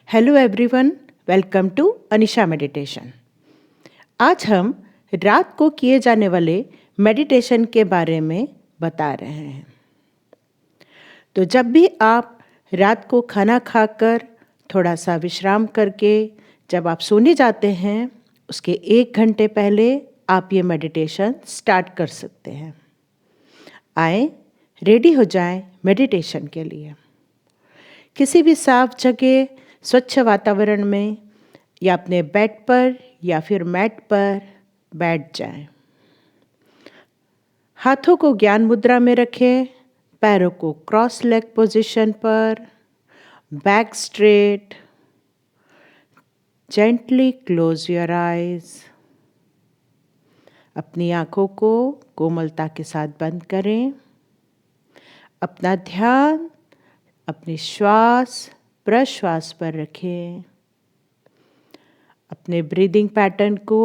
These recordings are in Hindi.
Hello everyone, welcome to Anisha meditation. आज हम रात को किए जाने वाले मेडिटेशन के बारे में बता रहे हैं। तो जब भी आप रात को खाना खाकर थोड़ा सा विश्राम करके जब आप सोने जाते हैं, उसके 1 घंटे पहले आप ये मेडिटेशन स्टार्ट कर सकते हैं। आए, रेडी हो जाएं मेडिटेशन के लिए। किसी भी साफ जगह, स्वच्छ वातावरण में या अपने बेड पर या फिर मैट पर बैठ जाएं। हाथों को ज्ञान मुद्रा में रखें, पैरों को क्रॉस लेग पोजीशन पर, back straight. Gently close your eyes. अपनी आंखों को कोमलता के साथ बंद करें। अपना ध्यान अपने श्वास प्रश्वास पर रखें। अपने ब्रीदिंग पैटर्न को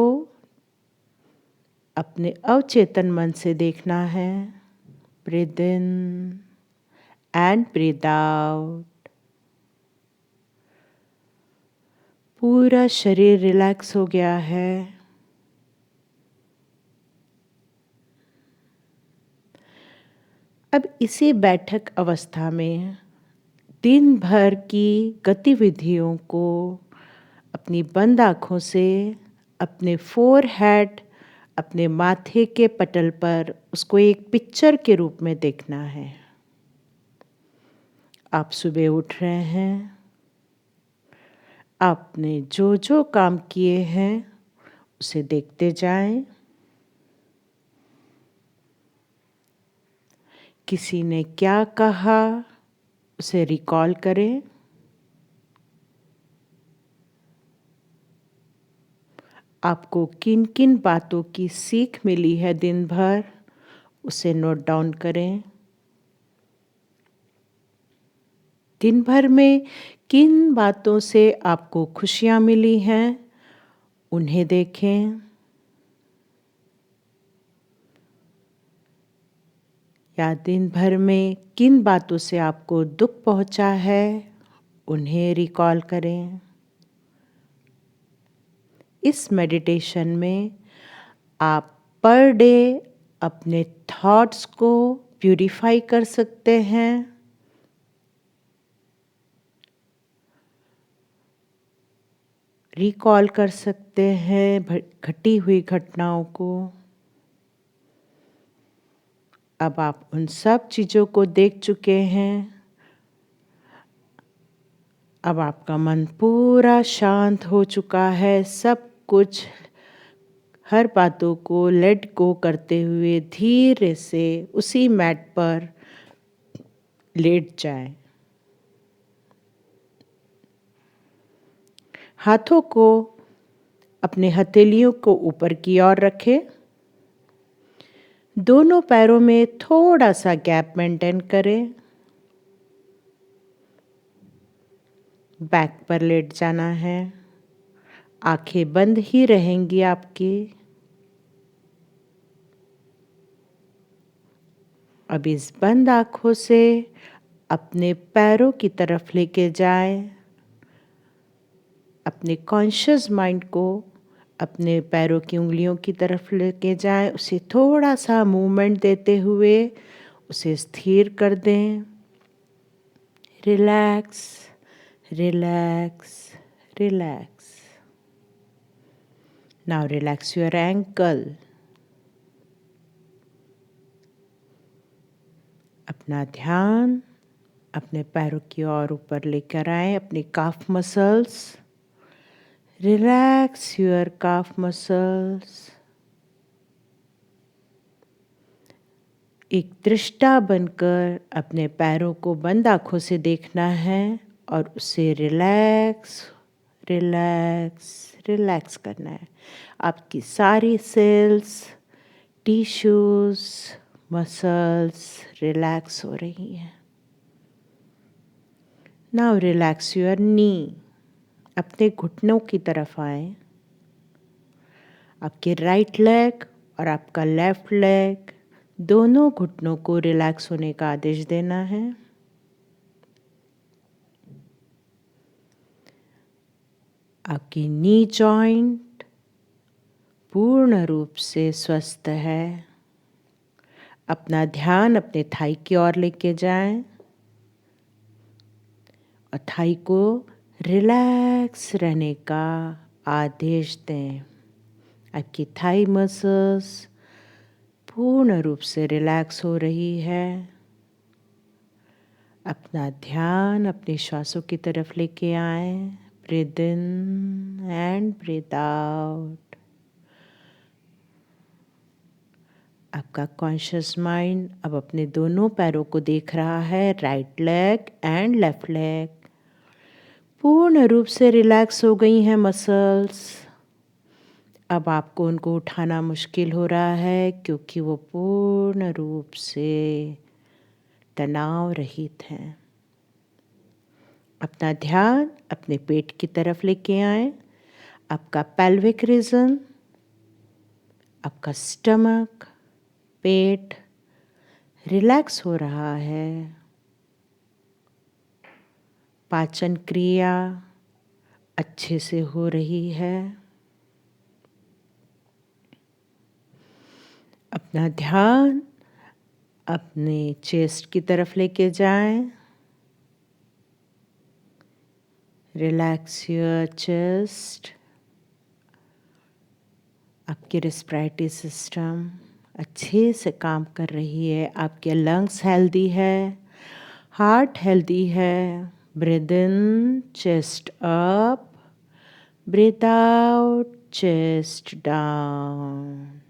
अपने अवचेतन मन से देखना है। Breathe in and breathe out. पूरा शरीर रिलैक्स हो गया है। अब इसी बैठक अवस्था में दिन भर की गतिविधियों को अपनी बंद आँखों से अपने फोरहेड, अपने माथे के पटल पर उसको एक पिक्चर के रूप में देखना है। आप सुबह उठ रहे हैं, आपने जो जो काम किए हैं उसे देखते जाएं। किसी ने क्या कहा उसे रिकॉल करें। आपको किन किन बातों की सीख मिली है दिन भर, उसे नोट डाउन करें। दिन भर में किन बातों से आपको खुशियाँ मिली हैं, उन्हें देखें। या दिन भर में किन बातों से आपको दुख पहुंचा है, उन्हें रिकॉल करें। इस मेडिटेशन में आप पर डे अपने थॉट्स को प्यूरिफाई कर सकते हैं। रिकॉल कर सकते हैं घटी हुई घटनाओं को। अब आप उन सब चीज़ों को देख चुके हैं। अब आपका मन पूरा शांत हो चुका है। सब कुछ, हर बातों को लेट गो करते हुए धीरे से उसी मैट पर लेट जाएं। हाथों को अपने हथेलियों को ऊपर की ओर रखें। दोनों पैरों में थोड़ा सा गैप मेंटेन करें। बैक पर लेट जाना है। आंखें बंद ही रहेंगी आपकी। अब इस बंद आंखों से अपने पैरों की तरफ लेके जाएं। अपने कॉन्शियस माइंड को अपने पैरों की उंगलियों की तरफ लेके जाएं। उसे थोड़ा सा मूवमेंट देते हुए उसे स्थिर कर दें। Relax, relax, relax. Now relax your ankle. अपना ध्यान अपने पैरों की ओर ऊपर लेकर आए। अपने काफ muscles, relax your calf muscles. एक दृष्टा बनकर अपने पैरों को बंद आंखों से देखना है और उसे रिलैक्स, रिलैक्स, रिलैक्स करना है। आपकी सारी सेल्स, टिश्यूज, मसल्स रिलैक्स हो रही हैं। Now relax your knee. अपने घुटनों की तरफ आए। आपके राइट लेग और आपका लेफ्ट लेग, दोनों घुटनों को रिलैक्स होने का आदेश देना है। आपकी नी जॉइंट पूर्ण रूप से स्वस्थ है। अपना ध्यान अपने थाई की ओर लेके जाएं और थाई को रिलैक्स रहने का आदेश दें। आपकी थाई मसल्स पूर्ण रूप से रिलैक्स हो रही है। अपना ध्यान अपने श्वासों की तरफ लेके आए। Breathe in and breathe out. आपका कॉन्शियस माइंड अब अपने दोनों पैरों को देख रहा है, right leg and left leg. पूर्ण रूप से रिलैक्स हो गई हैं मसल्स। अब आपको उनको उठाना मुश्किल हो रहा है क्योंकि वो पूर्ण रूप से तनाव रहित हैं। अपना ध्यान अपने पेट की तरफ लेके आए। आपका पेल्विक रीजन, आपका स्टमक, पेट रिलैक्स हो रहा है। पाचन क्रिया अच्छे से हो रही है। अपना ध्यान अपने चेस्ट की तरफ लेके जाएं। Relax your chest. आपकी रेस्पिरेटरी सिस्टम अच्छे से काम कर रही है। आपके लंग्स हेल्दी है, हार्ट हेल्दी है। Breathe in, chest up. Breathe out, chest down.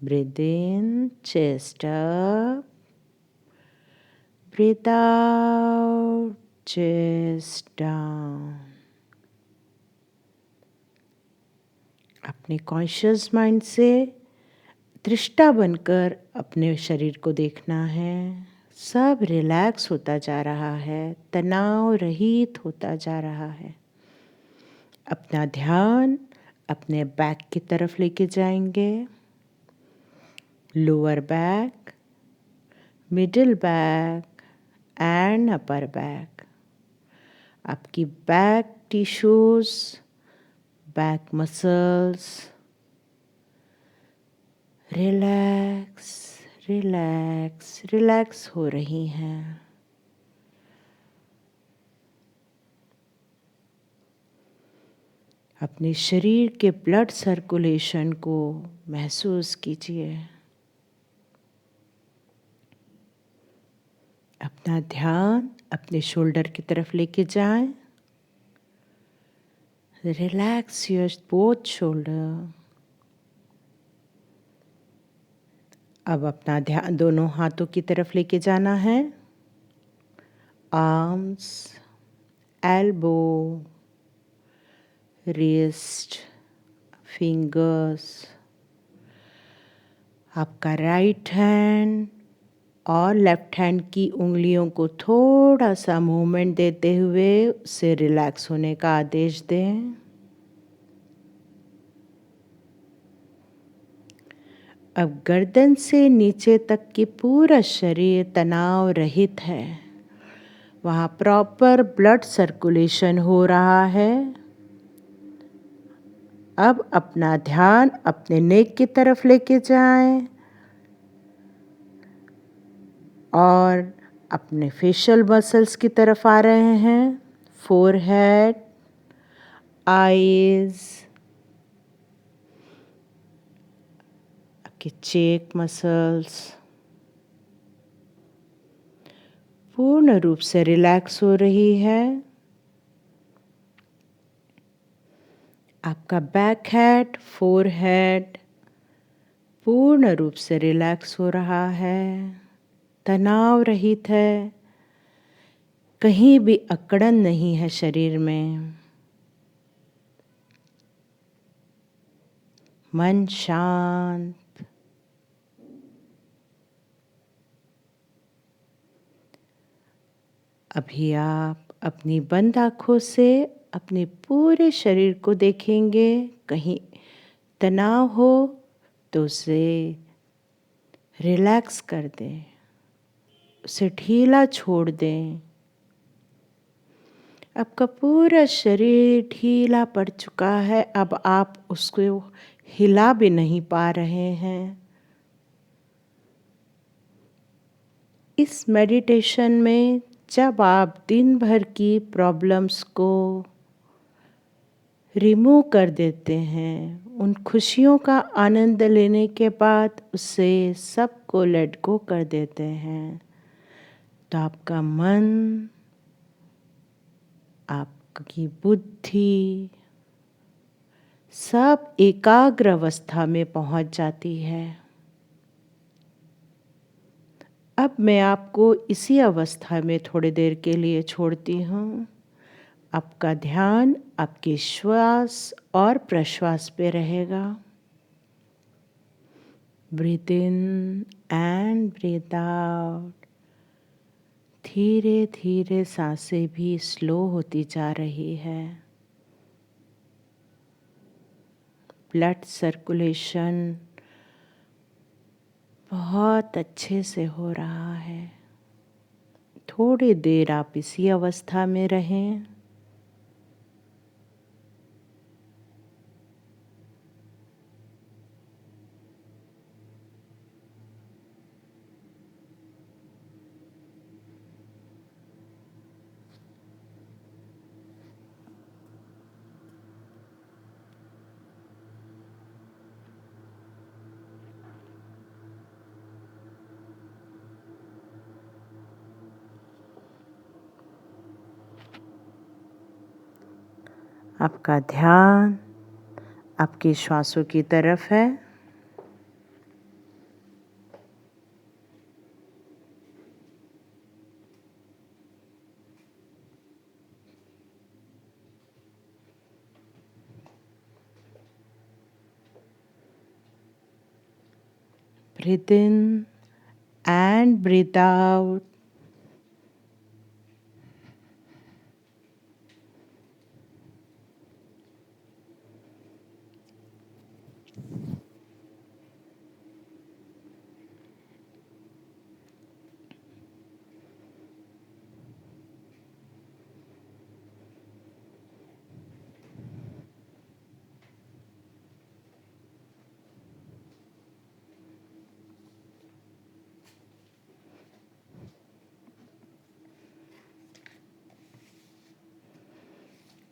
Breathe in, chest up. Breathe out, chest down. अपने कॉन्शियस माइंड से दृष्टा बनकर अपने शरीर को देखना है। सब रिलैक्स होता जा रहा है, तनाव रहित होता जा रहा है। अपना ध्यान अपने बैक की तरफ लेके जाएंगे। Lower back, middle back and upper back. आपकी back tissues, back muscles relax relax relax हो रही हैं। अपने शरीर के ब्लड सर्कुलेशन को महसूस कीजिए। अपना ध्यान अपने शोल्डर की तरफ लेके जाएं। Relax your both shoulder. अब अपना ध्यान दोनों हाथों की तरफ लेके जाना है। Arms, elbow, wrist, fingers. आपका राइट हैंड और लेफ्ट हैंड की उंगलियों को थोड़ा सा मूवमेंट देते हुए उससे रिलैक्स होने का आदेश दें। अब गर्दन से नीचे तक की पूरा शरीर तनाव रहित है। वहाँ प्रॉपर ब्लड सर्कुलेशन हो रहा है। अब अपना ध्यान अपने नेक की तरफ लेके जाएं और अपने फेशियल मसल्स की तरफ आ रहे हैं। फोरहेड, आईज, आपके चेक मसल्स पूर्ण रूप से रिलैक्स हो रही है। आपका बैक हेड, फोरहेड पूर्ण रूप से रिलैक्स हो रहा है, तनाव रहित है, कहीं भी अकड़न नहीं है शरीर में। मन शांत। अभी आप अपनी बंद आँखों से अपने पूरे शरीर को देखेंगे। कहीं तनाव हो तो उसे रिलैक्स कर दें, उसे ढीला छोड़ दें। आपका पूरा शरीर ढीला पड़ चुका है। अब आप उसको हिला भी नहीं पा रहे हैं। इस मेडिटेशन में जब आप दिन भर की प्रॉब्लम्स को रिमूव कर देते हैं, उन खुशियों का आनंद लेने के बाद उससे सबको लेट गो कर देते हैं, तो आपका मन, आपकी बुद्धि सब एकाग्र अवस्था में पहुंच जाती है। अब मैं आपको इसी अवस्था में थोड़ी देर के लिए छोड़ती हूँ। आपका ध्यान आपके श्वास और प्रश्वास पे रहेगा। Breathe in and breathe out. धीरे धीरे सांसें भी स्लो होती जा रही है। ब्लड सर्कुलेशन बहुत अच्छे से हो रहा है। थोड़ी देर आप इसी अवस्था में रहें। आपका ध्यान आपके श्वासों की तरफ है। Breathe in and breathe out.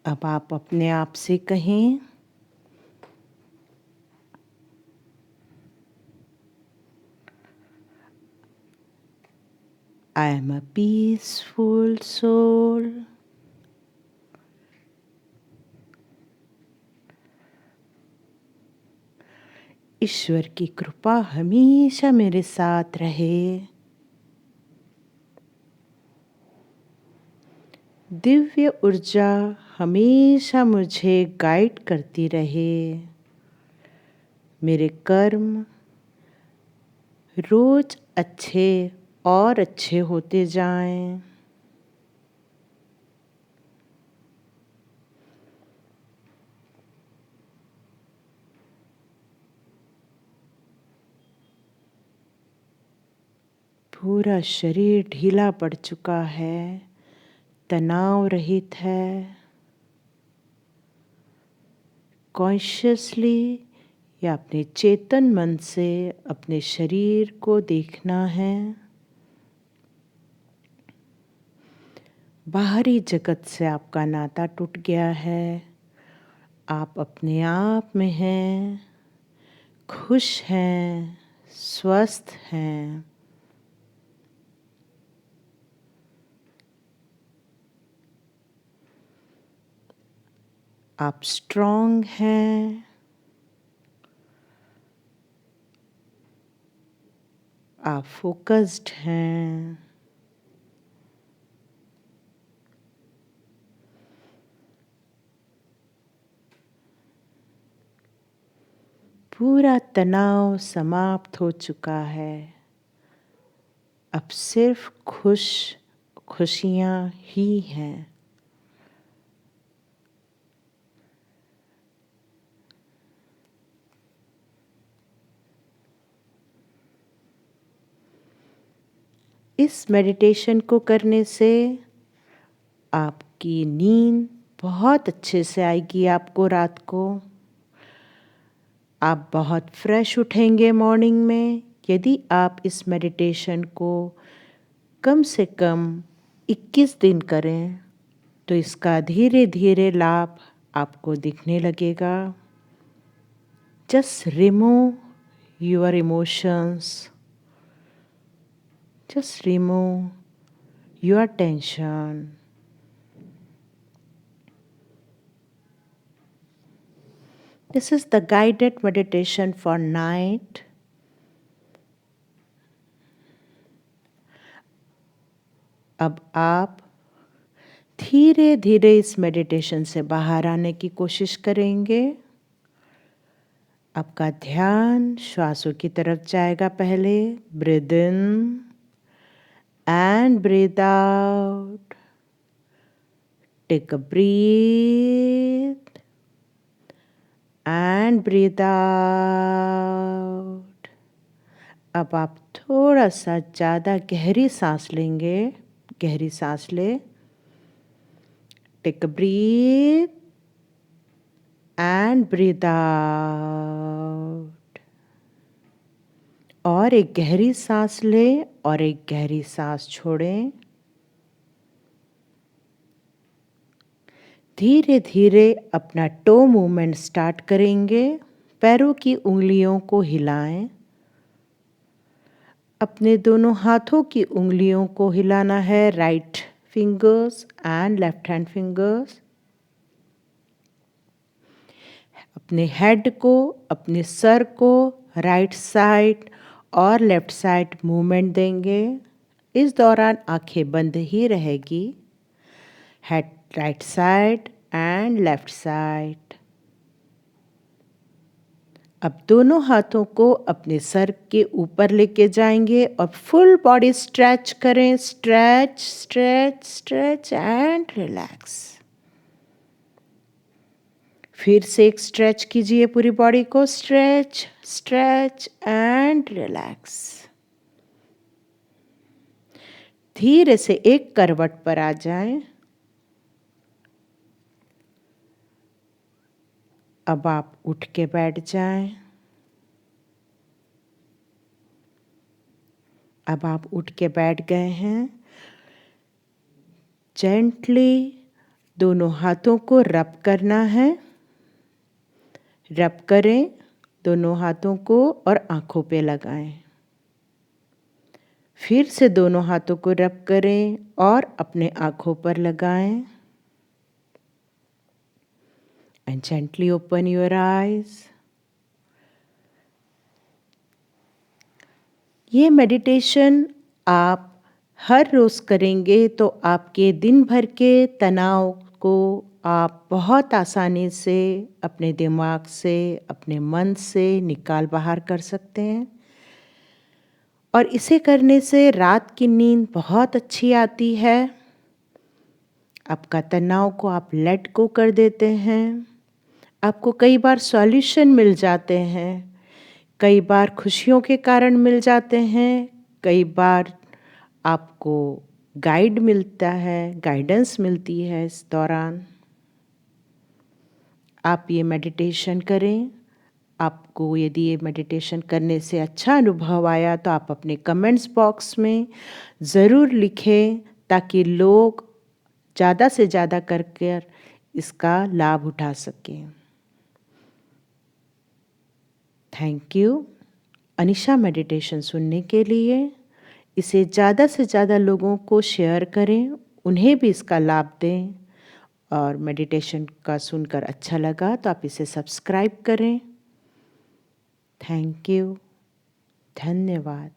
अब आप अपने आप से कहें, I am a peaceful soul. ईश्वर की कृपा हमेशा मेरे साथ रहे। दिव्य ऊर्जा हमेशा मुझे गाइड करती रहे। मेरे कर्म रोज अच्छे और अच्छे होते जाएं। पूरा शरीर ढीला पड़ चुका है, तनाव रहित है। कॉन्शियसली या अपने चेतन मन से अपने शरीर को देखना है। बाहरी जगत से आपका नाता टूट गया है। आप अपने आप में हैं, खुश हैं, स्वस्थ हैं। आप स्ट्रॉन्ग हैं। आप फोकस्ड हैं। पूरा तनाव समाप्त हो चुका है। अब सिर्फ खुशियाँ ही हैं। इस मेडिटेशन को करने से आप आपकी नींद बहुत अच्छे से आएगी आपको रात को। आप बहुत फ्रेश उठेंगे मॉर्निंग में यदि आप इस मेडिटेशन को कम से कम 21 दिन करें तो इसका धीरे धीरे लाभ आपको दिखने लगेगा। Just remove your emotions, just remove your tension. This is the guided meditation for night. अब आप धीरे धीरे इस मेडिटेशन से बाहर आने की कोशिश करेंगे। आपका ध्यान श्वासों की तरफ जाएगा। पहले breathe in and breathe out. Take a breath and breathe out. अब आप थोड़ा सा ज़्यादा गहरी सांस लेंगे। गहरी सांस ले। Take a breath and breathe out. और एक गहरी सांस लें और एक गहरी सांस छोड़ें। धीरे धीरे अपना टो मूवमेंट स्टार्ट करेंगे। पैरों की उंगलियों को हिलाएं। अपने दोनों हाथों की उंगलियों को हिलाना है, right fingers and left hand fingers. अपने हेड को, अपने सर को राइट साइड और लेफ्ट साइड मूवमेंट देंगे। इस दौरान आंखें बंद ही रहेगी। Head right side and left side. अब दोनों हाथों को अपने सर के ऊपर लेके जाएंगे और फुल बॉडी स्ट्रेच करें। Stretch stretch stretch and relax. फिर से एक स्ट्रेच कीजिए पूरी बॉडी को। Stretch stretch and relax. धीरे से एक करवट पर आ जाएं। अब आप उठ के बैठ जाएं। अब आप उठ के बैठ गए हैं। जेंटली दोनों हाथों को रब करना है। रब करें दोनों हाथों को और आंखों पे लगाएं। फिर से दोनों हाथों को रब करें और अपने आंखों पर लगाएं। And gently open your eyes. ये मेडिटेशन आप हर रोज़ करेंगे तो आपके दिन भर के तनाव को आप बहुत आसानी से अपने दिमाग से, अपने मन से निकाल बाहर कर सकते हैं। और इसे करने से रात की नींद बहुत अच्छी आती है। आपका तनाव को आप लेट गो कर देते हैं। आपको कई बार सॉल्यूशन मिल जाते हैं, कई बार खुशियों के कारण मिल जाते हैं, कई बार आपको गाइड मिलता है, गाइडेंस मिलती है। इस दौरान आप ये मेडिटेशन करें। आपको यदि ये मेडिटेशन करने से अच्छा अनुभव आया तो आप अपने कमेंट्स बॉक्स में ज़रूर लिखें ताकि लोग ज़्यादा से ज़्यादा करके इसका लाभ उठा सकें। Thank you. अनिशा मेडिटेशन सुनने के लिए इसे ज़्यादा से ज़्यादा लोगों को शेयर करें, उन्हें भी इसका लाभ दें। और मेडिटेशन का सुनकर अच्छा लगा तो आप इसे सब्सक्राइब करें। Thank you. धन्यवाद।